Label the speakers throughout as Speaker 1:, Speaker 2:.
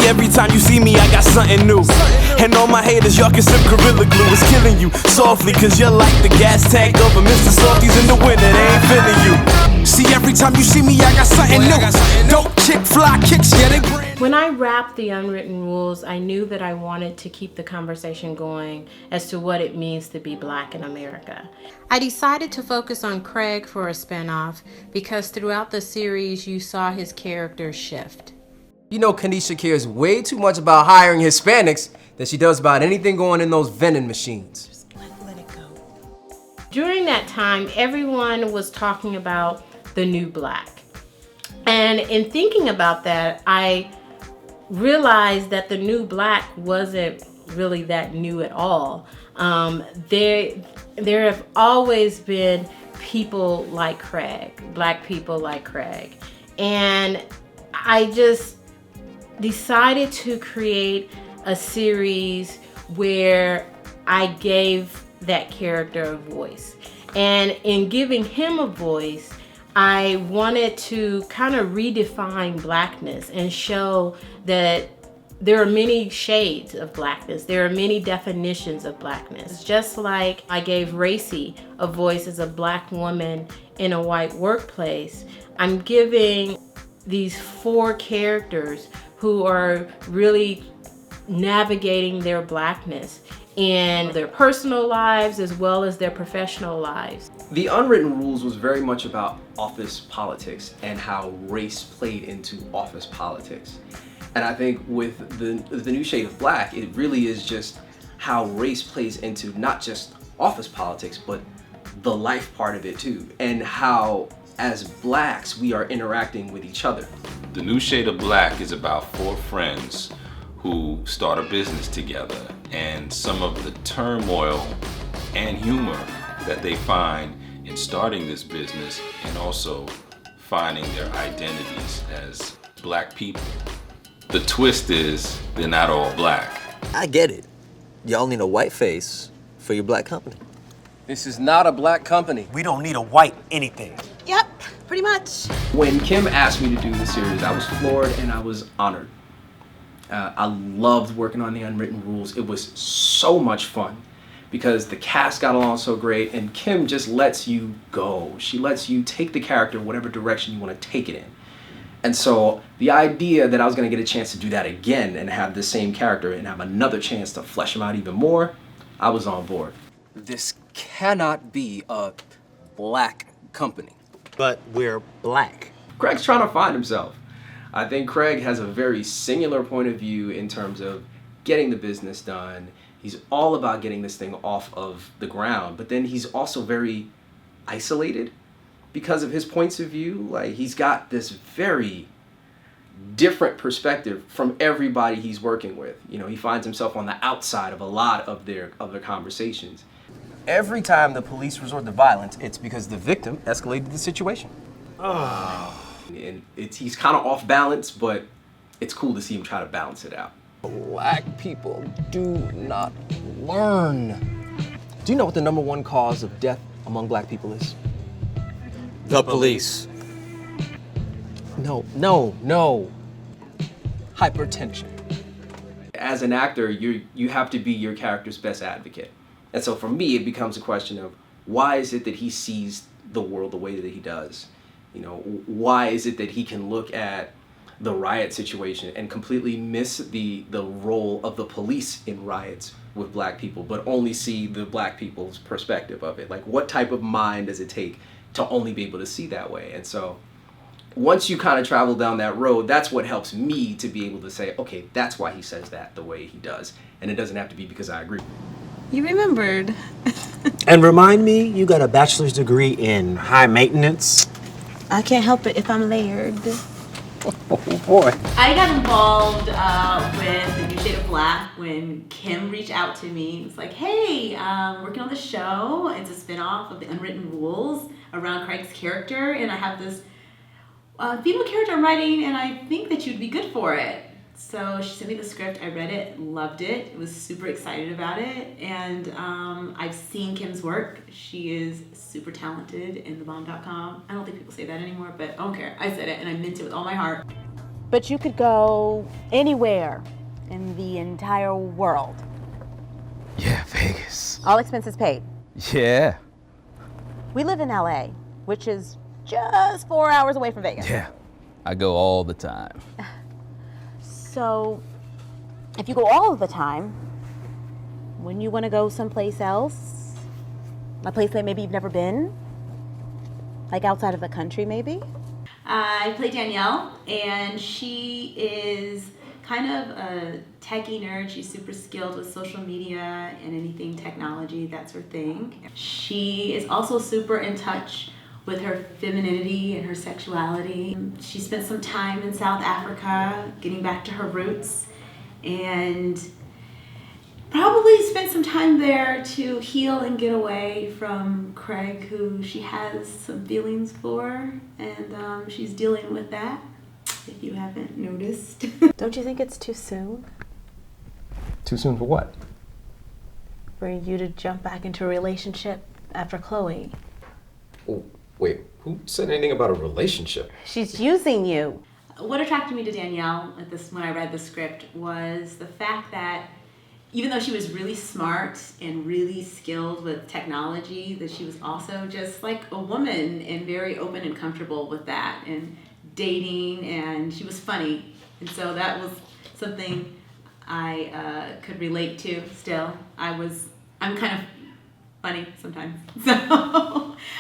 Speaker 1: every time you see me, I got something new. And all my haters, y'all can sip Gorilla Glue. It's killing you softly, cause you're like the gas tank over Mr. Softies in the winter, they ain't feeling you. See, every time you see me, I got something new. Dope chick, fly kicks, yeah, they brand.
Speaker 2: When I wrapped The Unwritten Rules, I knew that I wanted to keep the conversation going as to what it means to be Black in America. I decided to focus on Craig for a spinoff because throughout the series, you saw his character shift.
Speaker 3: You know, Kanisha cares way too much about hiring Hispanics than she does about anything going in those vending machines.
Speaker 2: Just let it go. During that time, everyone was talking about the new Black. And in thinking about that, I realized that the new Black wasn't really that new at all. There have always been people like Craig, Black people like Craig. And I just decided to create a series where I gave that character a voice. And in giving him a voice, I wanted to kind of redefine Blackness and show that there are many shades of Blackness. There are many definitions of Blackness. Just like I gave Racy a voice as a Black woman in a white workplace, I'm giving these 4 characters who are really navigating their Blackness in their personal lives as well as their professional lives.
Speaker 3: The Unwritten Rules was very much about office politics and how race played into office politics. And I think with the new shade of Black, it really is just how race plays into not just office politics, but the life part of it too, and how as Blacks we are interacting with each other.
Speaker 4: The new shade of Black is about 4 friends who start a business together, and some of the turmoil and humor that they find in starting this business and also finding their identities as Black people. The twist is they're not all Black.
Speaker 5: I get it. Y'all need a white face for your Black company.
Speaker 3: This is not a Black company.
Speaker 6: We don't need a white anything.
Speaker 7: Yep, pretty much.
Speaker 3: When Kim asked me to do the series, I was floored and I was honored. I loved working on The Unwritten Rules. It was so much fun because the cast got along so great, and Kim just lets you go. She lets you take the character whatever direction you want to take it in. And so the idea that I was going to get a chance to do that again and have the same character and have another chance to flesh him out even more, I was on board. This cannot be a Black company.
Speaker 6: But we're Black.
Speaker 3: Craig's trying to find himself. I think Craig has a very singular point of view in terms of getting the business done. He's all about getting this thing off of the ground, but then he's also very isolated because of his points of view. Like, he's got this very different perspective from everybody he's working with. You know, he finds himself on the outside of a lot of their conversations. Every time the police resort to violence, it's because the victim escalated the situation. And he's kind of off balance, but it's cool to see him try to balance it out. Black people do not learn. Do you know what the #1 cause of death among Black people is?
Speaker 5: The police.
Speaker 3: No. Hypertension. As an actor, you have to be your character's best advocate. And so for me, it becomes a question of why is it that he sees the world the way that he does? You know, why is it that he can look at the riot situation and completely miss the role of the police in riots with Black people, but only see the Black people's perspective of it? Like, what type of mind does it take to only be able to see that way? And so once you kind of travel down that road, that's what helps me to be able to say, okay, that's why he says that the way he does. And it doesn't have to be because I agree.
Speaker 7: You remembered.
Speaker 6: And remind me, you got a bachelor's degree in high maintenance?
Speaker 7: I can't help it if I'm layered.
Speaker 6: Oh boy.
Speaker 8: I got involved with The New Shade of Black when Kim reached out to me. It was like, hey, working on the show. It's a spinoff of The Unwritten Rules around Craig's character, and I have this female character I'm writing, and I think that you'd be good for it. So she sent me the script, I read it, loved it, was super excited about it, and I've seen Kim's work. She is super talented in thebomb.com. I don't think people say that anymore, but I don't care. I said it, and I meant it with all my heart.
Speaker 7: But you could go anywhere in the entire world.
Speaker 9: Yeah, Vegas.
Speaker 7: All expenses paid.
Speaker 9: Yeah.
Speaker 7: We live in LA, which is just 4 hours away from Vegas.
Speaker 9: Yeah. I go all the time.
Speaker 7: So, if you go all of the time, wouldn't you want to go someplace else? A place that maybe you've never been? Like outside of the country, maybe?
Speaker 8: I play Danielle, and she is kind of a techie nerd. She's super skilled with social media and anything technology, that sort of thing. She is also super in touch with her femininity and her sexuality. She spent some time in South Africa, getting back to her roots, and probably spent some time there to heal and get away from Craig, who she has some feelings for, and she's dealing with that, if you haven't noticed.
Speaker 7: Don't you think it's too soon
Speaker 3: Too soon for what?
Speaker 7: for you to jump back into a relationship after Chloe?
Speaker 3: Oh, wait, who said anything about a relationship?
Speaker 7: She's using you.
Speaker 8: What attracted me to Danielle at this when I read the script was the fact that even though she was really smart and really skilled with technology, that she was also just like a woman and very open and comfortable with that and dating, and she was funny. And so that was something I could relate to still. I'm kind of funny sometimes. So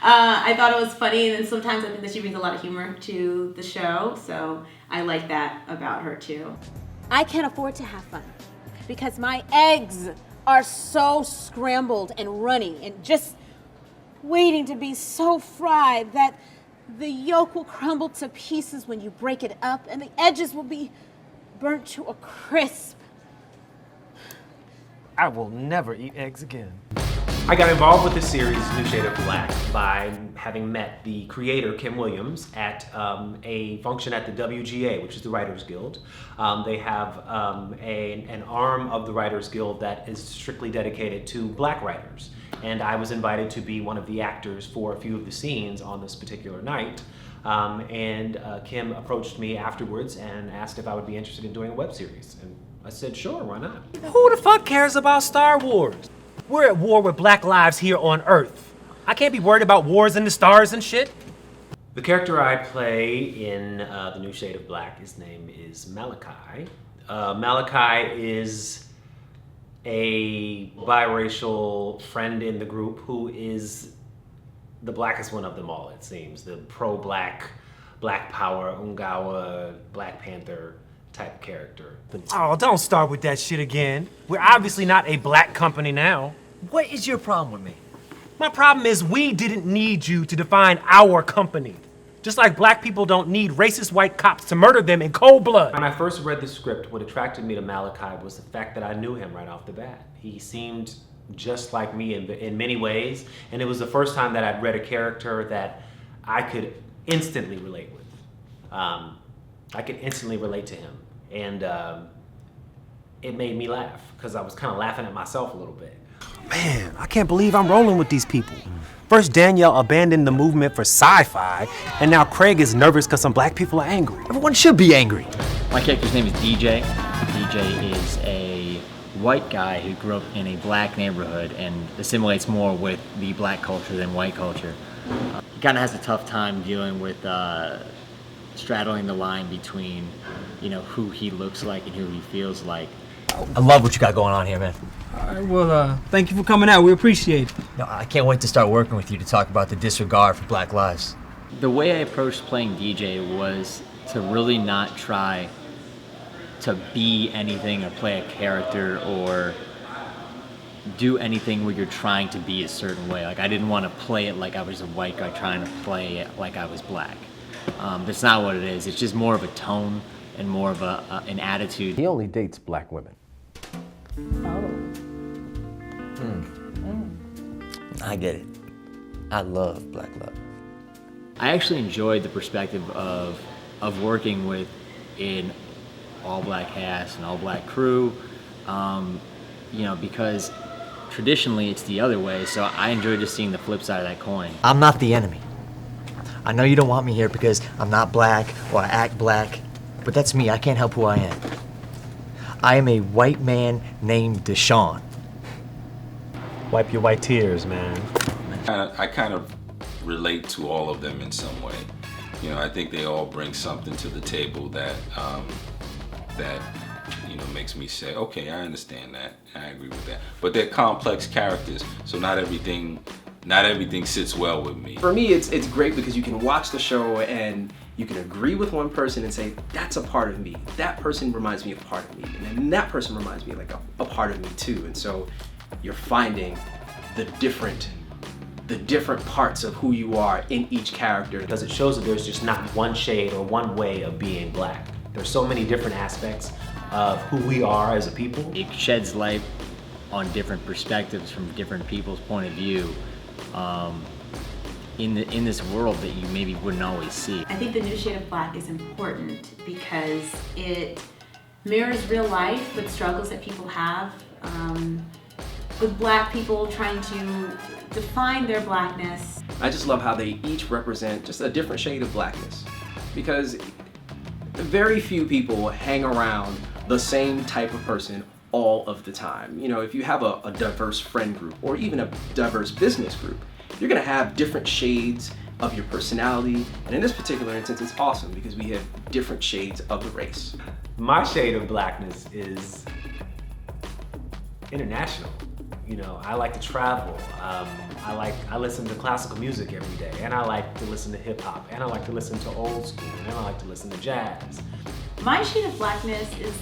Speaker 8: I thought it was funny, and then sometimes I think that she brings a lot of humor to the show. So I like that about her too.
Speaker 7: I can't afford to have fun because my eggs are so scrambled and runny and just waiting to be so fried that the yolk will crumble to pieces when you break it up and the edges will be burnt to a crisp.
Speaker 6: I will never eat eggs again.
Speaker 10: I got involved with the series New Shade of Black by having met the creator, Kim Williams, at a function at the WGA, which is the Writers Guild. They have an arm of the Writers Guild that is strictly dedicated to black writers. And I was invited to be one of the actors for a few of the scenes on this particular night. Kim approached me afterwards and asked if I would be interested in doing a web series. And I said, sure, why not?
Speaker 6: Who the fuck cares about Star Wars? We're at war with black lives here on Earth. I can't be worried about wars in the stars and shit.
Speaker 10: The character I play in The New Shade of Black, his name is Malachi. Malachi is a biracial friend in the group who is the blackest one of them all, it seems. The pro-black, black power, Ungawa, Black Panther type character.
Speaker 6: Oh, don't start with that shit again. We're obviously not a black company now.
Speaker 5: What is your problem with me?
Speaker 6: My problem is we didn't need you to define our company. Just like black people don't need racist white cops to murder them in cold blood.
Speaker 10: When I first read the script, what attracted me to Malachi was the fact that I knew him right off the bat. He seemed just like me in many ways, and it was the first time that I'd read a character that I could instantly relate with. I could instantly relate to him, and it made me laugh because I was kind of laughing at myself a little bit.
Speaker 6: Man, I can't believe I'm rolling with these people. First, Danielle abandoned the movement for sci-fi, and now Craig is nervous because some black people are angry.
Speaker 5: Everyone should be angry.
Speaker 11: My character's name is DJ. DJ is a white guy who grew up in a black neighborhood and assimilates more with the black culture than white culture. He kind of has a tough time dealing with straddling the line between, who he looks like and who he feels like.
Speaker 5: I love what you got going on here, man.
Speaker 12: All right, well, thank you for coming out. We appreciate it.
Speaker 5: No, I can't wait to start working with you to talk about the disregard for black lives.
Speaker 11: The way I approached playing DJ was to really not try to be anything or play a character or do anything where you're trying to be a certain way. Like, I didn't want to play it like I was a white guy trying to play it like I was black. That's not what it is. It's just more of a tone and more of an attitude.
Speaker 3: He only dates black women.
Speaker 5: I get it. I love black love.
Speaker 11: I actually enjoyed the perspective of working with an all-black cast and all-black crew, because traditionally it's the other way, so I enjoy just seeing the flip side of that coin.
Speaker 5: I'm not the enemy. I know you don't want me here because I'm not black or I act black,
Speaker 13: But that's me. I can't help who I am. I am a white man named Deshaun.
Speaker 6: Wipe your white tears, man.
Speaker 4: I kind of relate to all of them in some way. You know, I think they all bring something to the table that makes me say, okay, I understand that. I agree with that. But they're complex characters, so not everything sits well with me.
Speaker 3: For me, it's great because you can watch the show and you can agree with one person and say, that's a part of me. That person reminds me of a part of me. And then that person reminds me of like a part of me too. And so you're finding the different parts of who you are in each character.
Speaker 10: Because it shows that there's just not one shade or one way of being black. There's so many different aspects of who we are as a people.
Speaker 11: It sheds light on different perspectives from different people's point of view in this world that you maybe wouldn't always see.
Speaker 8: I think the new shade of black is important because it mirrors real life with struggles that people have with black people trying to define their blackness.
Speaker 3: I just love how they each represent just a different shade of blackness, because very few people hang around the same type of person all of the time. You know, if you have a diverse friend group or even a diverse business group, you're gonna have different shades of your personality. And in this particular instance, it's awesome because we have different shades of the race.
Speaker 10: My shade of blackness is international. You know, I like to travel. I listen to classical music every day, and I like to listen to hip hop, and I like to listen to old school, and I like to listen to jazz.
Speaker 8: My shade of blackness is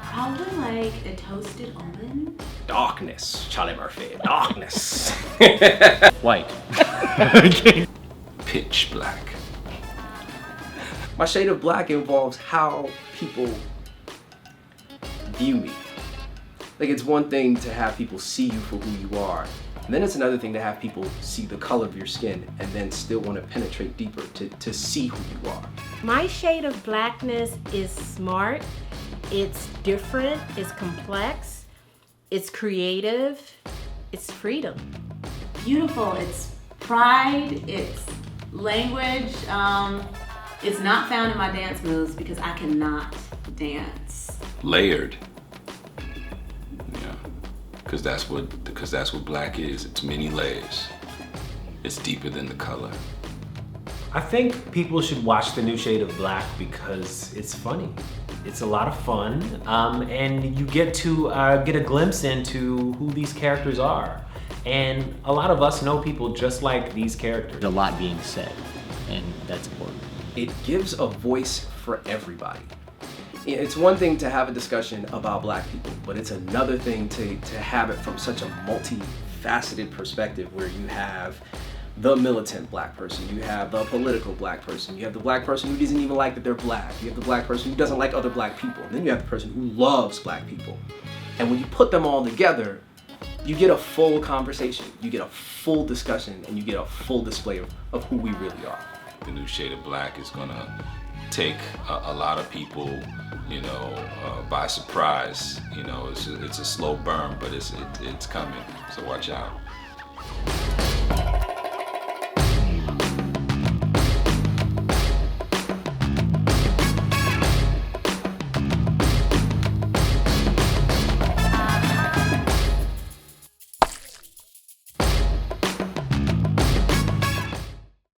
Speaker 8: probably like a toasted almond.
Speaker 3: Darkness, Charlie Murphy, darkness.
Speaker 11: White.
Speaker 4: Pitch black.
Speaker 3: My shade of black involves how people view me. Like, it's one thing to have people see you for who you are, and then it's another thing to have people see the color of your skin and then still want to penetrate deeper to see who you are.
Speaker 2: My shade of blackness is smart, it's different, it's complex, it's creative, it's freedom.
Speaker 8: Beautiful, it's pride, it's language. It's not found in my dance moves because I cannot dance.
Speaker 4: Layered. Because that's what black is. It's many layers. It's deeper than the color.
Speaker 10: I think people should watch The New Shade of Black because it's funny. It's a lot of fun, and you get to get a glimpse into who these characters are. And a lot of us know people just like these characters.
Speaker 11: There's a lot being said, and that's important.
Speaker 3: It gives a voice for everybody. It's one thing to have a discussion about black people, but it's another thing to have it from such a multifaceted perspective where you have the militant black person, you have the political black person, you have the black person who doesn't even like that they're black, you have the black person who doesn't like other black people, and then you have the person who loves black people. And when you put them all together, you get a full conversation, you get a full discussion, and you get a full display of who we really are.
Speaker 4: The New Shade of Black is gonna take a lot of people, by surprise. It's a slow burn, but it's coming. So watch out.